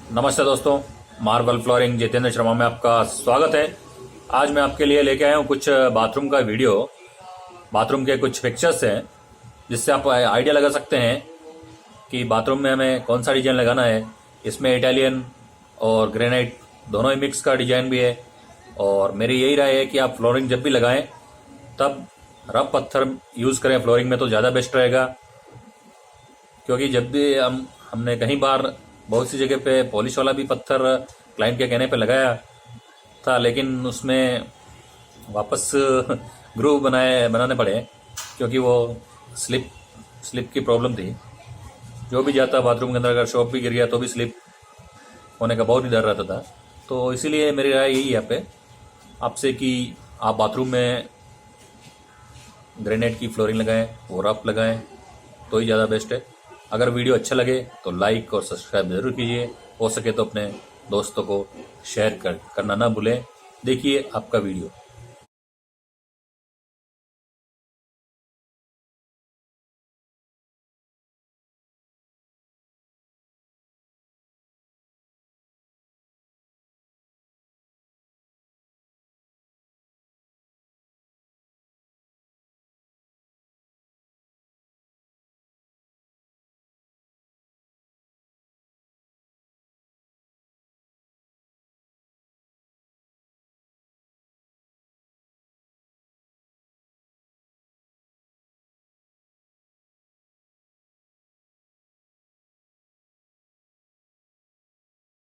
नमस्ते दोस्तों, marble flooring Jitendra Sharma में आपका स्वागत है। आज मैं आपके लिए लेके आया हूँ कुछ बाथरूम का वीडियो। बाथरूम के कुछ पिक्चर्स हैं जिससे आप आइडिया लगा सकते हैं कि बाथरूम में हमें कौन सा डिजाइन लगाना है। इसमें इटालियन और ग्रेनाइट दोनों ही मिक्स का डिजाइन भी है। और मेरी यही राय है कि आप फ्लोरिंग जब भी लगाएं तब रफ पत्थर यूज़ करें फ्लोरिंग में तो ज़्यादा बेस्ट रहेगा। क्योंकि जब भी हमने कहीं बार बहुत सी जगह पे पॉलिश वाला भी पत्थर क्लाइंट के कहने पे लगाया था, लेकिन उसमें वापस ग्रूव बनाने पड़े क्योंकि वो स्लिप की प्रॉब्लम थी। जो भी जाता बाथरूम के अंदर, अगर शॉप भी गिर गया तो भी स्लिप होने का बहुत ही डर रहता था। तो इसीलिए मेरी राय यही है पे आपसे कि आप बाथरूम में ग्रेनाइट की फ्लोरिंग लगाएं, वो रफ लगाएं तो ही ज़्यादा बेस्ट है। अगर वीडियो अच्छा लगे तो लाइक और सब्सक्राइब जरूर कीजिए। हो सके तो अपने दोस्तों को शेयर करना ना भूलें। देखिए आपका वीडियो।